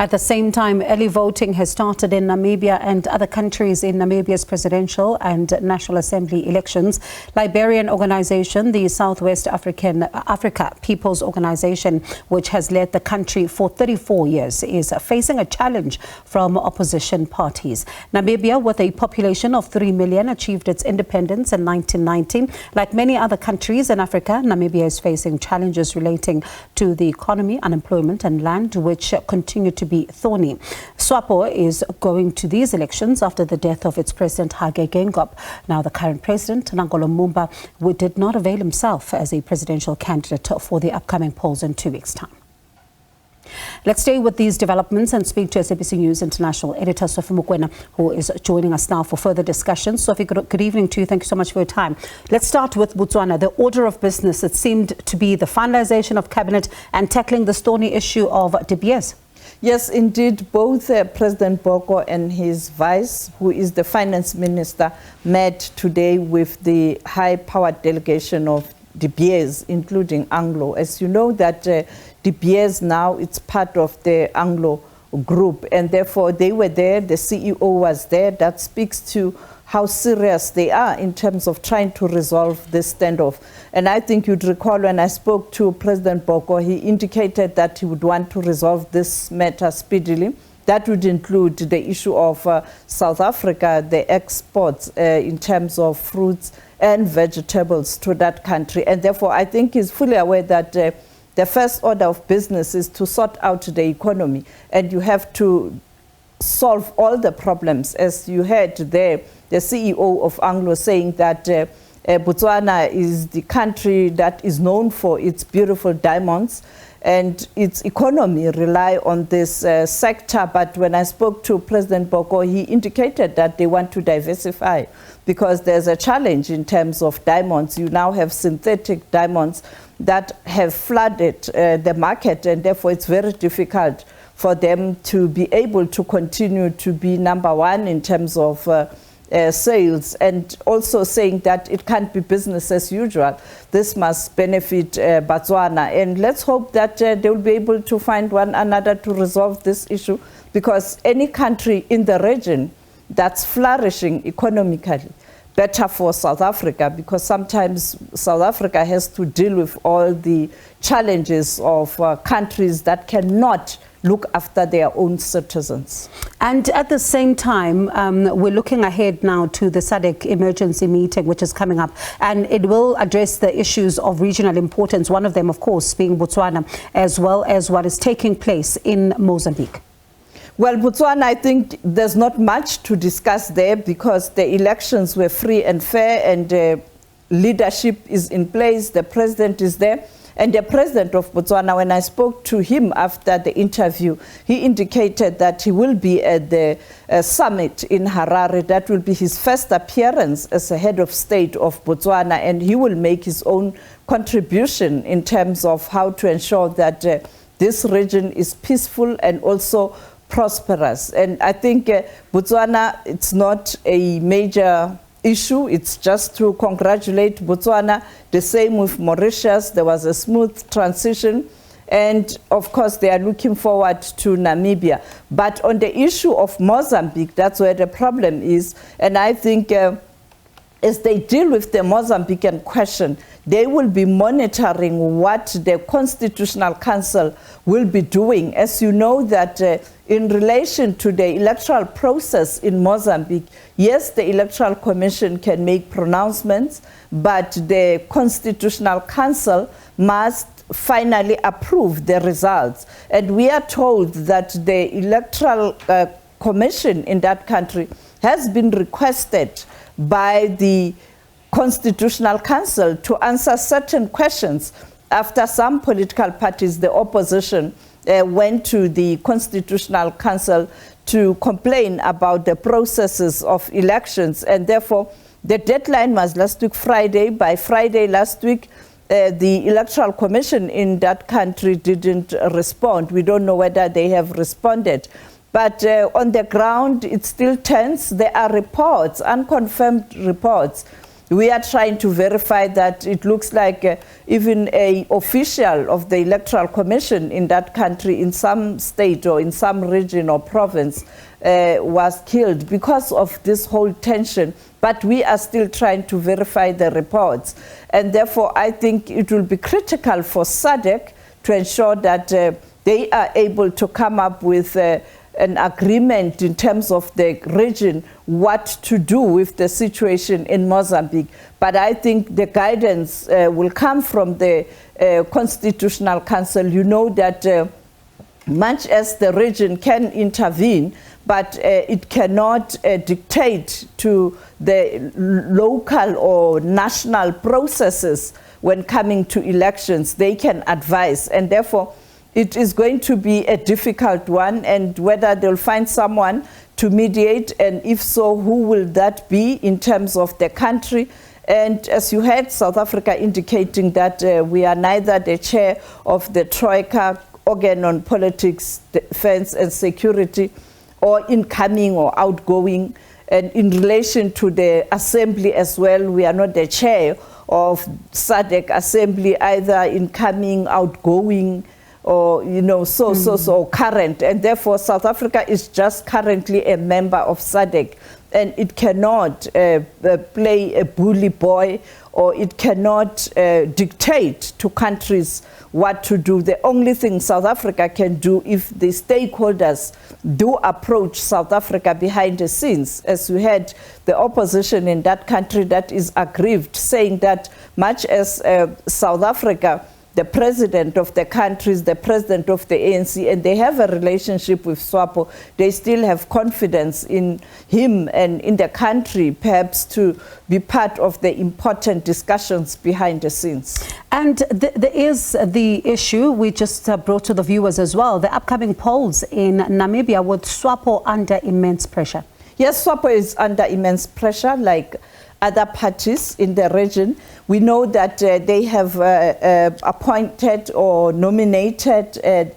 At the same time, early voting has started in Namibia and other countries in Namibia's presidential and National Assembly elections. Liberian organization, the Southwest Africa People's Organization, which has led the country for 34 years, is facing a challenge from opposition parties. Namibia, with a population of 3 million, achieved its independence in 1990. Like many other countries in Africa, Namibia is facing challenges relating to the economy, unemployment and land, which continue to be thorny. SWAPO is going to these elections after the death of its president, Hage Geingob. Now, the current president, Nangolo Mumba, did not avail himself as a presidential candidate for the upcoming polls in 2 weeks' time. Let's stay with these developments and speak to SABC News International editor Sophie Mokoena, who is joining us now for further discussion. Sophie, good evening to you. Thank you so much for your time. Let's start with Botswana. The order of business, it seemed to be the finalization of cabinet and tackling the thorny issue of De Beers. Yes, indeed, both President Boko and his vice, who is the finance minister, met today with the high-powered delegation of De Beers, including Anglo. As you know, that De Beers now it's part of the Anglo group, and therefore they were there, the CEO was there. That speaks to how serious they are in terms of trying to resolve this standoff. And I think you'd recall when I spoke to President Boko, he indicated that he would want to resolve this matter speedily. That would include the issue of South Africa, the exports in terms of fruits and vegetables to that country. And therefore, I think he's fully aware that the first order of business is to sort out the economy. And you have to solve all the problems. As you heard there, the CEO of Anglo saying that Botswana is the country that is known for its beautiful diamonds, and its economy rely on this sector. But when I spoke to President Boko, he indicated that they want to diversify because there's a challenge in terms of diamonds. You now have synthetic diamonds that have flooded the market, and therefore it's very difficult for them to be able to continue to be number one in terms of sales, and also saying that it can't be business as usual. This must benefit Botswana, and let's hope that they will be able to find one another to resolve this issue, because any country in the region that's flourishing economically, better for South Africa, because sometimes South Africa has to deal with all the challenges of countries that cannot look after their own citizens. And at the same time, we're looking ahead now to the SADC emergency meeting, which is coming up, and it will address the issues of regional importance, one of them, of course, being Botswana, as well as what is taking place in Mozambique. Well, Botswana, I think there's not much to discuss there because the elections were free and fair, and leadership is in place, the president is there. And the president of Botswana, when I spoke to him after the interview, he indicated that he will be at the summit in Harare. That will be his first appearance as a head of state of Botswana, and he will make his own contribution in terms of how to ensure that this region is peaceful and also prosperous. And I think Botswana, it's not a major issue. It's just to congratulate Botswana. The same with Mauritius. There was a smooth transition. And of course, they are looking forward to Namibia. But on the issue of Mozambique, that's where the problem is. And I think as they deal with the Mozambican question, they will be monitoring what the Constitutional Council will be doing. As you know, that in relation to the electoral process in Mozambique, yes, the Electoral Commission can make pronouncements, but the Constitutional Council must finally approve the results. And we are told that the Electoral Commission in that country has been requested by the Constitutional Council to answer certain questions after some political parties, the opposition, went to the Constitutional Council to complain about the processes of elections. And therefore, the deadline was last week Friday. By Friday last week, the Electoral Commission in that country didn't respond. We don't know whether they have responded. But on the ground, it's still tense. There are reports, unconfirmed reports, we are trying to verify that. It looks like even an official of the Electoral Commission in that country, in some state or in some region or province, was killed because of this whole tension. But we are still trying to verify the reports. And therefore, I think it will be critical for SADC to ensure that they are able to come up with an agreement in terms of the region, what to do with the situation in Mozambique. But I think the guidance will come from the Constitutional Council. You know that much as the region can intervene, but it cannot dictate to the local or national processes when coming to elections. They can advise, and therefore it is going to be a difficult one, and whether they'll find someone to mediate, and if so, who will that be in terms of the country. And as you heard South Africa indicating that we are neither the chair of the Troika organ on politics, defense and security, or incoming or outgoing. And in relation to the assembly as well, we are not the chair of SADC assembly, either incoming, outgoing, or so current. And therefore South Africa is just currently a member of SADC, and it cannot play a bully boy, or it cannot dictate to countries what to do. The only thing South Africa can do, if the stakeholders do approach South Africa behind the scenes, as we had the opposition in that country that is aggrieved, saying that much as South Africa, the president of the country is the president of the ANC, and they have a relationship with SWAPO, they still have confidence in him and in the country, perhaps to be part of the important discussions behind the scenes. And there is the issue we just brought to the viewers as well, the upcoming polls in Namibia, with SWAPO under immense pressure. Yes, SWAPO is under immense pressure, like other parties in the region. We know that they have appointed or nominated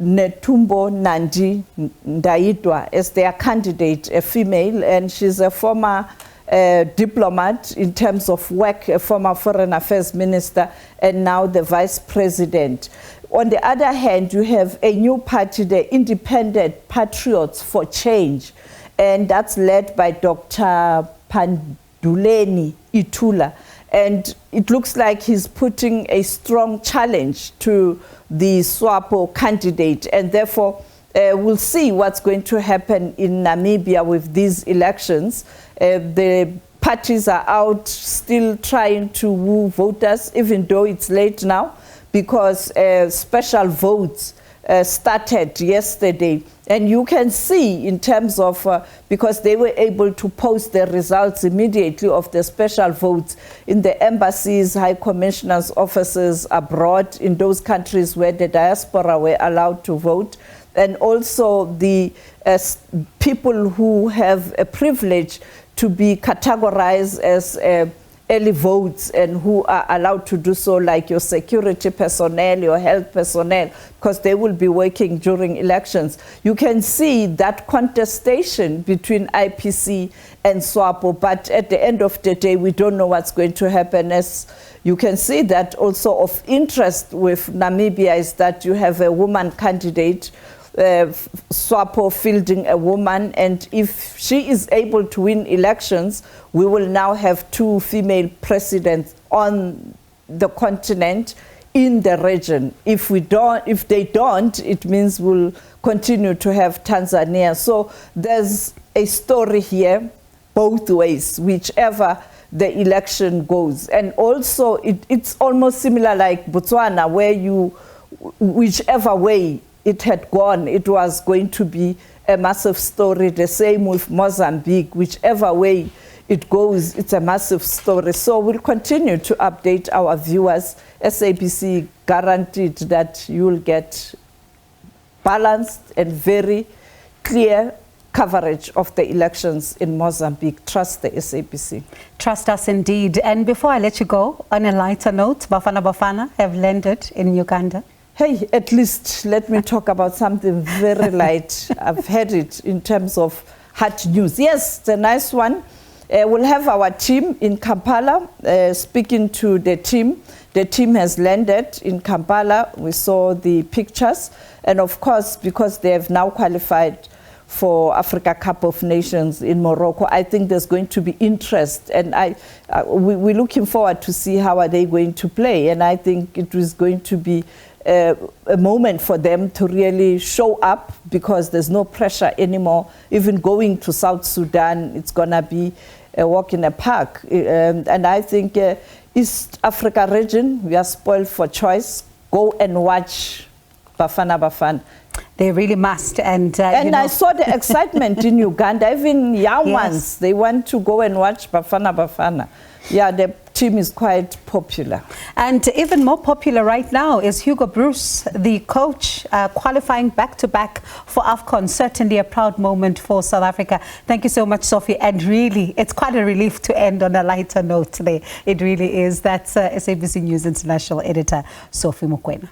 Netumbo Nandi Ndaitwa as their candidate, a female, and she's a former diplomat in terms of work, a former foreign affairs minister, and now the vice president. On the other hand, you have a new party, the Independent Patriots for Change, and that's led by Dr. Panduleni Itula. And it looks like he's putting a strong challenge to the SWAPO candidate. And therefore, we'll see what's going to happen in Namibia with these elections. The parties are out still trying to woo voters, even though it's late now, because special votes started yesterday. And you can see in terms of, because they were able to post the results immediately of the special votes in the embassies, high commissioners' offices abroad, in those countries where the diaspora were allowed to vote, and also the people who have a privilege to be categorized as early votes and who are allowed to do so, like your security personnel, your health personnel, because they will be working during elections. You can see that contestation between IPC and SWAPO, but at the end of the day, we don't know what's going to happen. As you can see, that also of interest with Namibia is that you have a woman candidate, SWAPO fielding a woman, and if she is able to win elections, we will now have 2 female presidents on the continent, in the region. If they don't, it means we'll continue to have Tanzania. So there's a story here both ways, whichever the election goes. And also it's almost similar like Botswana, where whichever way it had gone, it was going to be a massive story. The same with Mozambique. Whichever way it goes, it's a massive story. So we'll continue to update our viewers. SABC guaranteed that you'll get balanced and very clear coverage of the elections in Mozambique. Trust the SABC. Trust us indeed. And before I let you go, on a lighter note, Bafana Bafana have landed in Uganda. Hey, at least let me talk about something very light. I've had it in terms of hard news. Yes, it's a nice one. We'll have our team in Kampala speaking to the team. The team has landed in Kampala. We saw the pictures. And of course, because they have now qualified for Africa Cup of Nations in Morocco, I think there's going to be interest. And we're looking forward to see how are they going to play. And I think it is going to be a moment for them to really show up, because there's no pressure anymore. Even going to South Sudan, it's going to be a walk in a park. And I think East Africa region, we are spoiled for choice. Go and watch Bafana Bafana. They really must. And I saw the excitement in Uganda. Even young ones, they want to go and watch Bafana Bafana. Yeah, the team is quite popular. And even more popular right now is Hugo Bruce, the coach, qualifying back-to-back for AFCON. Certainly a proud moment for South Africa. Thank you so much, Sophie. And really, it's quite a relief to end on a lighter note today. It really is. That's SABC News International Editor, Sophie Mokoena.